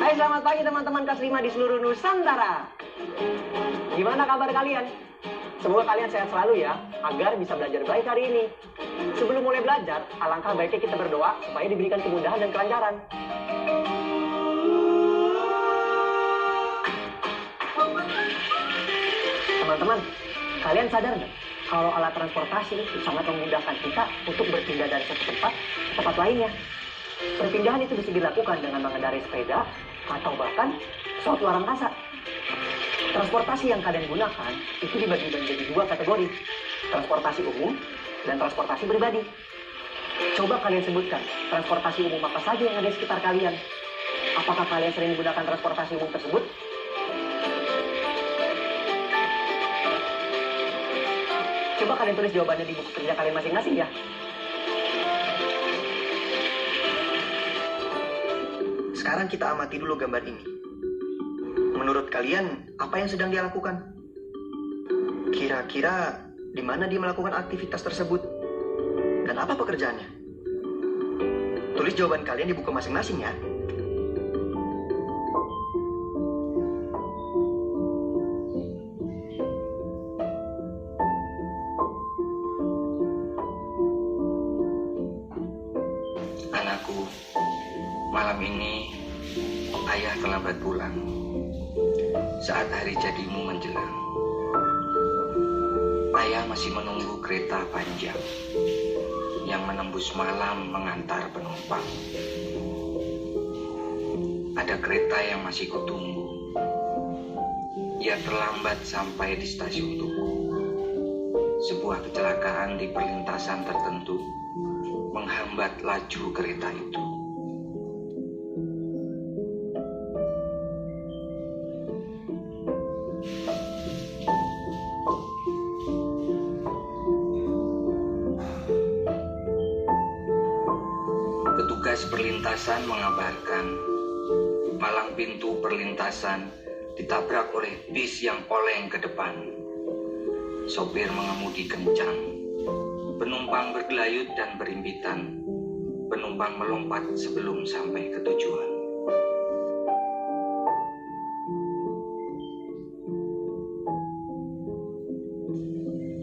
Hai, selamat pagi teman-teman kelas 5 di seluruh Nusantara. Gimana kabar kalian? Semoga kalian sehat selalu ya, agar bisa belajar baik hari ini. Sebelum mulai belajar, alangkah baiknya kita berdoa supaya diberikan kemudahan dan kelancaran. Teman-teman, kalian sadar nggak kalau alat transportasi itu sangat memudahkan kita untuk berpindah dari satu tempat ke tempat lainnya. Perpindahan itu bisa dilakukan dengan mengendarai sepeda atau bahkan pesawat luar angkasa. Transportasi yang kalian gunakan itu dibagi menjadi dua kategori, transportasi umum dan transportasi pribadi. Coba kalian sebutkan transportasi umum apa saja yang ada di sekitar kalian. Apakah kalian sering menggunakan transportasi umum tersebut? Coba kalian tulis jawabannya di buku kerja kalian masing-masing ya. Sekarang kita amati dulu gambar ini. Menurut kalian, apa yang sedang dia lakukan? Kira-kira di mana dia melakukan aktivitas tersebut? Dan apa pekerjaannya? Tulis jawaban kalian di buku masing-masing ya. Anakku, malam ini ayah terlambat pulang saat hari jadimu menjelang. Ayah masih menunggu kereta panjang yang menembus malam mengantar penumpang. Ada kereta yang masih kutunggu. Ia terlambat sampai di stasiun Tugu. Sebuah kecelakaan di perlintasan tertentu menghambat laju kereta itu. Petugas perlintasan mengabarkan malang pintu perlintasan ditabrak oleh bis yang oleng ke depan. Sopir mengemudi kencang. Penumpang bergelayut dan berimpitan. Penumpang melompat sebelum sampai ke tujuan.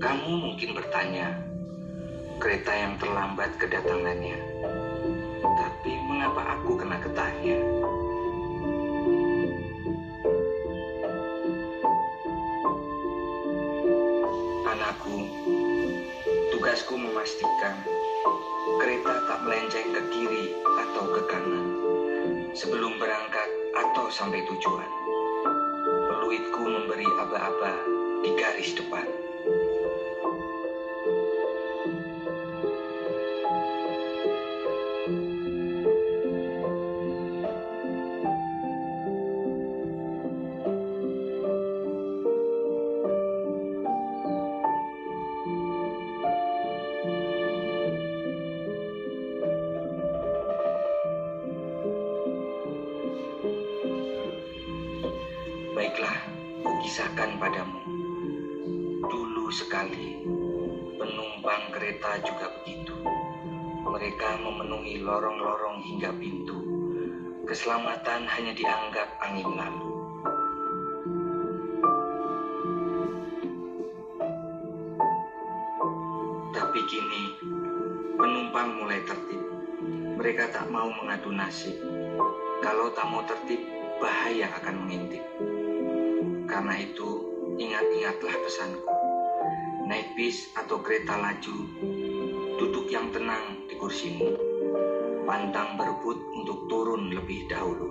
Kamu mungkin bertanya, kereta yang terlambat kedatangannya. Tapi mengapa aku kena getahnya? Anakku, tugasku memastikan kereta tak melenceng ke kiri atau ke kanan sebelum berangkat atau sampai tujuan. Peluitku memberi aba-aba di garis depan. Baiklah, kukisahkan padamu. Dulu sekali, penumpang kereta juga begitu. Mereka memenuhi lorong-lorong hingga pintu. Keselamatan hanya dianggap angin lalu. Mereka tak mau mengadu nasib. Kalau tak mau tertib, bahaya akan mengintip. Karena itu, ingat-ingatlah pesanku. Naik bis atau kereta laju, duduk yang tenang di kursimu. Pantang berebut untuk turun lebih dahulu.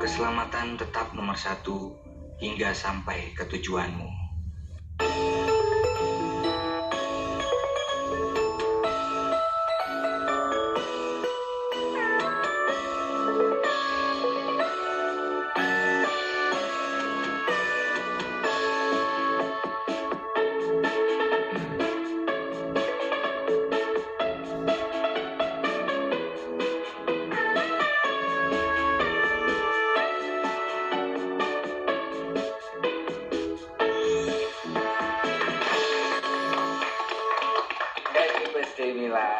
Keselamatan tetap nomor satu hingga sampai ke tujuanmu. Bismillah.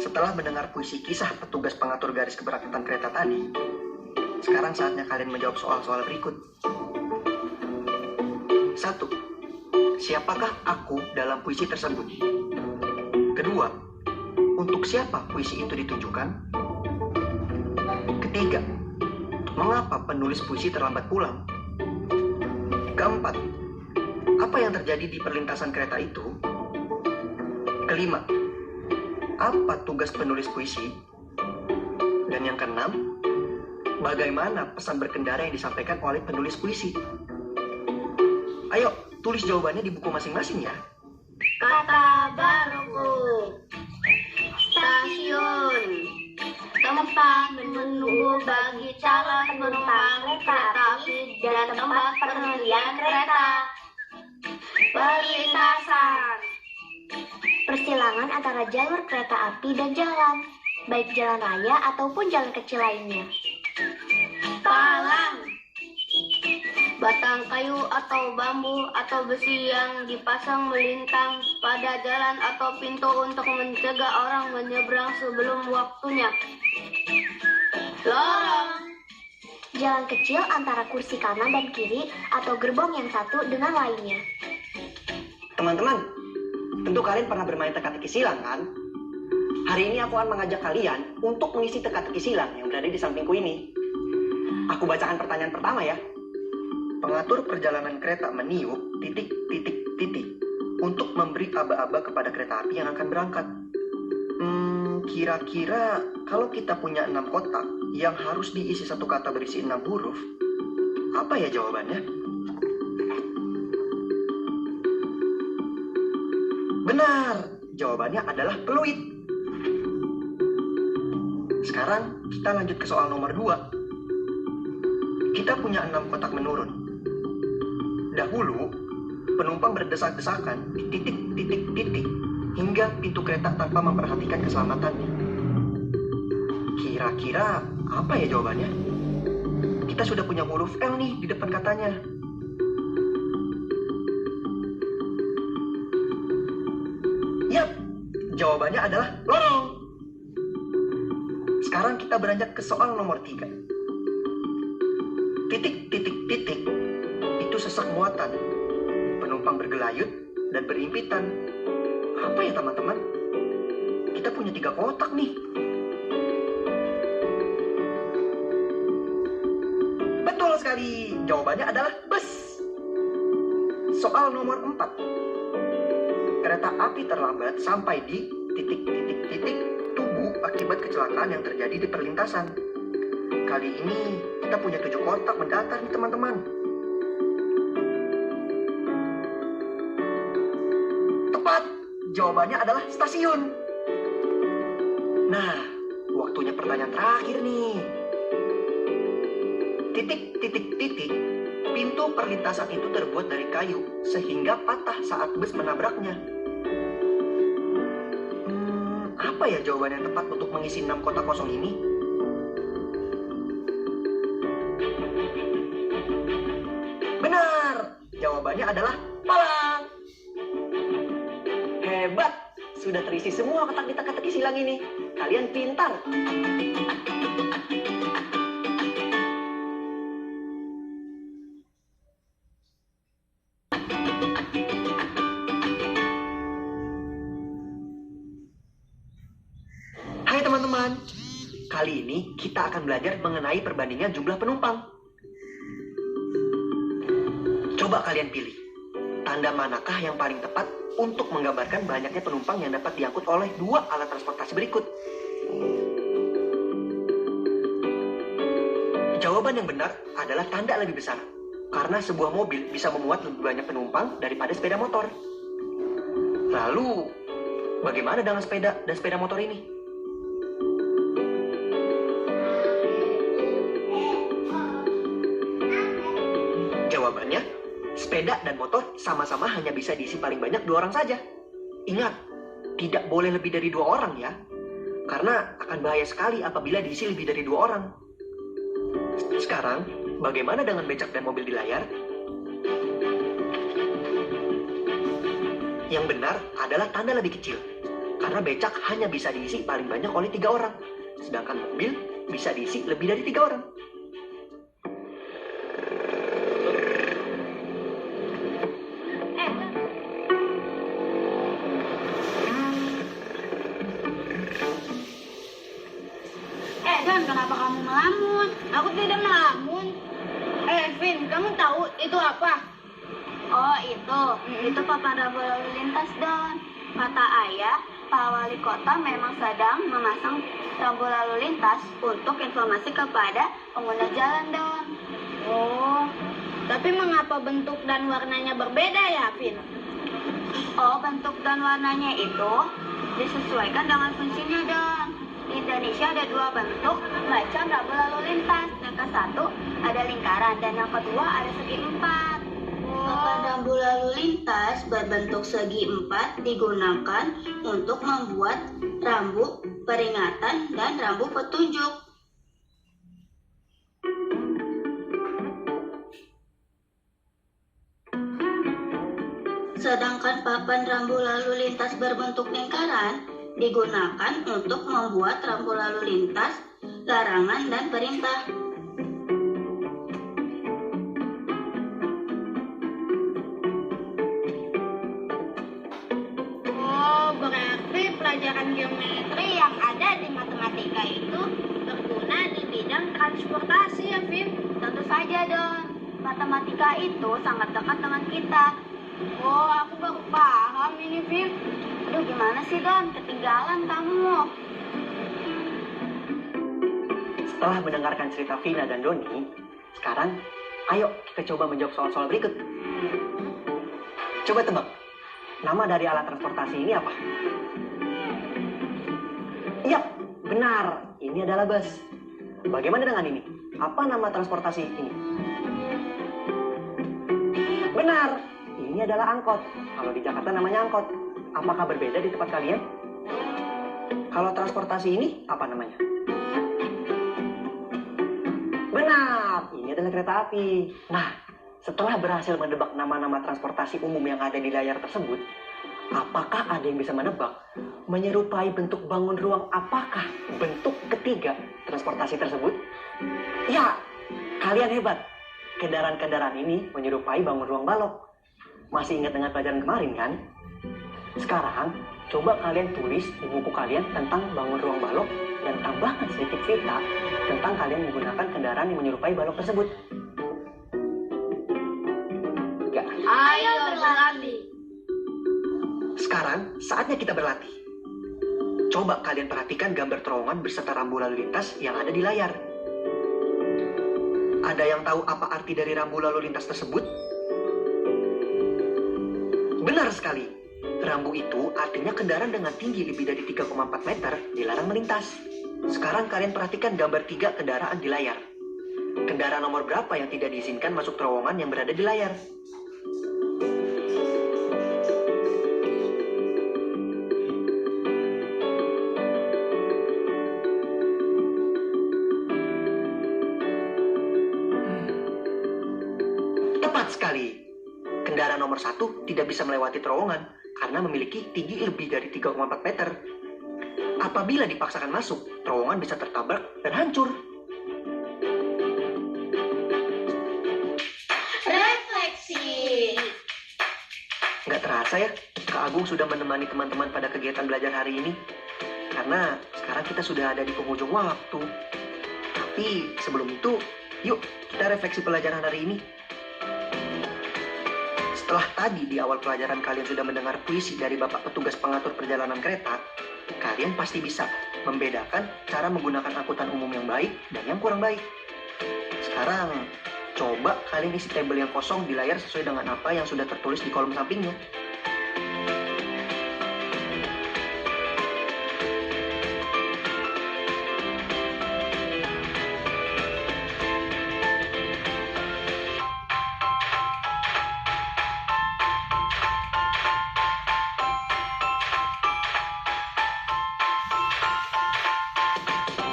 Setelah mendengar puisi kisah petugas pengatur garis keberangkatan kereta tadi, sekarang saatnya kalian menjawab soal-soal berikut. 1. Siapakah aku dalam puisi tersebut? Kedua, untuk siapa puisi itu ditujukan? Ketiga, mengapa penulis puisi terlambat pulang? Keempat, apa yang terjadi di perlintasan kereta itu? Kelima, apa tugas penulis puisi? Dan yang keenam, bagaimana pesan berkendara yang disampaikan oleh penulis puisi? Ayo, tulis jawabannya di buku masing-masing ya. Kata baruku. Stasiun. Tempat menunggu bagi calon penumpang kereta api dan tempat perhentian kereta. Perlintasan. Persilangan antara jalur kereta api dan jalan, baik jalan raya ataupun jalan kecil lainnya. Palang. Batang kayu atau bambu atau besi yang dipasang melintang pada jalan atau pintu untuk mencegah orang menyeberang sebelum waktunya. Lorong. Jalan kecil antara kursi kanan dan kiri atau gerbong yang satu dengan lainnya. Teman-teman, tentu kalian pernah bermain teka-teki silang kan? Hari ini aku akan mengajak kalian untuk mengisi teka-teki silang yang berada di sampingku ini. Aku bacakan pertanyaan pertama ya. Pengatur perjalanan kereta meniup ... untuk memberi aba-aba kepada kereta api yang akan berangkat. Kira-kira kalau kita punya 6 kotak yang harus diisi satu kata berisi 6 huruf, apa ya jawabannya? Benar, jawabannya adalah peluit. Sekarang kita lanjut ke soal nomor 2. Kita punya 6 kotak menurun. Dahulu, penumpang berdesak-desakan di titik hingga pintu kereta tanpa memperhatikan keselamatannya. Kira-kira apa ya jawabannya? Kita sudah punya huruf L nih di depan katanya. Yap, jawabannya adalah lorong. Sekarang kita beranjak ke soal nomor 3. Titik itu sesak muatan. Penumpang bergelayut dan berimpitan. Apa ya teman-teman? Kita punya 3 kotak nih. sekali. Jawabannya adalah bus. Soal nomor 4. Kereta api terlambat sampai di titik-titik-titik tubuh akibat kecelakaan yang terjadi di perlintasan. Kali ini kita punya 7 kotak mendatar nih teman-teman. Tepat, jawabannya adalah stasiun. Nah, waktunya pertanyaan terakhir nih. Titik-titik-titik, pintu perlintasan itu terbuat dari kayu sehingga patah saat bus menabraknya. Apa ya jawaban yang tepat untuk mengisi 6 kotak kosong ini? Benar, jawabannya adalah palang. Hebat, sudah terisi semua kotak di teka-teki silang ini. Kalian pintar. Hai teman-teman, kali ini kita akan belajar mengenai perbandingan jumlah penumpang. Coba kalian pilih, tanda manakah yang paling tepat untuk menggambarkan banyaknya penumpang yang dapat diangkut oleh 2 alat transportasi berikut. Jawaban yang benar adalah tanda lebih besar, karena sebuah mobil bisa memuat lebih banyak penumpang daripada sepeda motor. Lalu, bagaimana dengan sepeda dan sepeda motor ini? Jawabannya, sepeda dan motor sama-sama hanya bisa diisi paling banyak 2 orang saja. Ingat, tidak boleh lebih dari 2 orang ya. Karena akan bahaya sekali apabila diisi lebih dari 2 orang. Sekarang, bagaimana dengan becak dan mobil di layar? Yang benar adalah tanda lebih kecil. Karena becak hanya bisa diisi paling banyak oleh 3 orang. Sedangkan mobil bisa diisi lebih dari 3 orang. Don, kenapa kamu melamun? Aku tidak melamun. Vin, kamu tahu itu apa? Oh, itu papan rambu lalu lintas, Don. Kata ayah, Pak Wali Kota memang sedang memasang rambu lalu lintas untuk informasi kepada pengguna jalan, Don. Oh, tapi mengapa bentuk dan warnanya berbeda ya, Vin? Oh, bentuk dan warnanya itu disesuaikan dengan fungsinya, Don. Di Indonesia ada 2 bentuk macam rambu lalu lintas. Yang ke satu ada lingkaran dan yang kedua ada segi 4. Papan rambu lalu lintas berbentuk segi 4 digunakan untuk membuat rambu peringatan dan rambu petunjuk. Sedangkan papan rambu lalu lintas berbentuk lingkaran digunakan untuk membuat rambu lalu lintas, larangan, dan perintah. Oh, berarti pelajaran geometri yang ada di matematika itu berguna di bidang transportasi ya, Vim? Tentu saja, Don. Matematika itu sangat dekat dengan kita. Oh, aku baru paham ini, Vim. Aduh, gimana sih, Don? Ketinggalan kamu. Setelah mendengarkan cerita Vina dan Doni, sekarang ayo kita coba menjawab soal-soal berikut. Coba tebak, nama dari alat transportasi ini apa? Iya, benar. Ini adalah bus. Bagaimana dengan ini? Apa nama transportasi ini? Benar. Ini adalah angkot. Kalau di Jakarta namanya angkot. Apakah berbeda di tempat kalian? Kalau transportasi ini, apa namanya? Benar, ini adalah kereta api. Nah, setelah berhasil menebak nama-nama transportasi umum yang ada di layar tersebut, apakah ada yang bisa menebak menyerupai bentuk bangun ruang apakah bentuk ketiga transportasi tersebut? Ya, kalian hebat. Kendaraan-kendaraan ini menyerupai bangun ruang balok. Masih ingat dengan pelajaran kemarin kan? Sekarang, coba kalian tulis di buku kalian tentang bangun ruang balok dan tambahkan sedikit cerita tentang kalian menggunakan kendaraan yang menyerupai balok tersebut. Sekarang saatnya kita berlatih. Coba kalian perhatikan gambar terowongan beserta rambu lalu lintas yang ada di layar. Ada yang tahu apa arti dari rambu lalu lintas tersebut? Benar sekali. Rambu itu artinya kendaraan dengan tinggi lebih dari 3,4 meter dilarang melintas. Sekarang kalian perhatikan gambar 3 kendaraan di layar. Kendaraan nomor berapa yang tidak diizinkan masuk terowongan yang berada di layar? Tepat sekali. Kendaraan nomor 1 tidak bisa melewati terowongan karena memiliki tinggi lebih dari 3,4 meter. Apabila dipaksakan masuk, terowongan bisa tertabrak dan hancur. Refleksi. Nggak terasa ya, Kak Agung sudah menemani teman-teman pada kegiatan belajar hari ini. Karena sekarang kita sudah ada di penghujung waktu. Tapi sebelum itu, yuk kita refleksi pelajaran hari ini. Setelah tadi di awal pelajaran kalian sudah mendengar puisi dari Bapak Petugas Pengatur Perjalanan Kereta, kalian pasti bisa membedakan cara menggunakan angkutan umum yang baik dan yang kurang baik. Sekarang, coba kalian isi tabel yang kosong di layar sesuai dengan apa yang sudah tertulis di kolom sampingnya.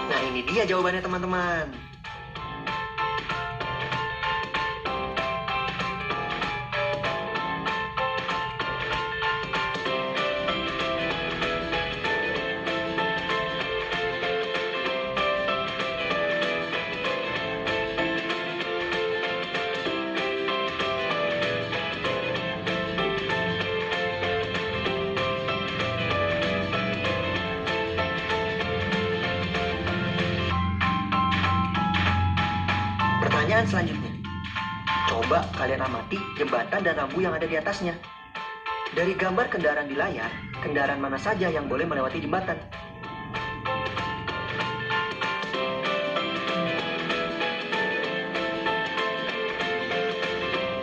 Nah, ini dia jawabannya teman-teman. Pertanyaan selanjutnya. Coba kalian amati jembatan dan rambu yang ada di atasnya. Dari gambar kendaraan di layar, kendaraan mana saja yang boleh melewati jembatan?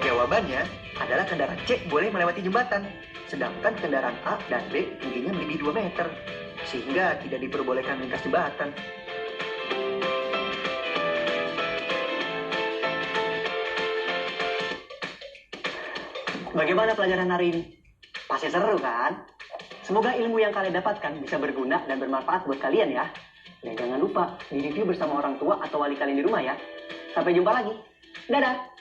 Jawabannya adalah kendaraan C boleh melewati jembatan, sedangkan kendaraan A dan B tingginya melebihi 2 meter, sehingga tidak diperbolehkan lintas jembatan. Bagaimana pelajaran hari ini? Pasti seru kan? Semoga ilmu yang kalian dapatkan bisa berguna dan bermanfaat buat kalian ya. Dan jangan lupa di-review bersama orang tua atau wali kalian di rumah ya. Sampai jumpa lagi. Dadah!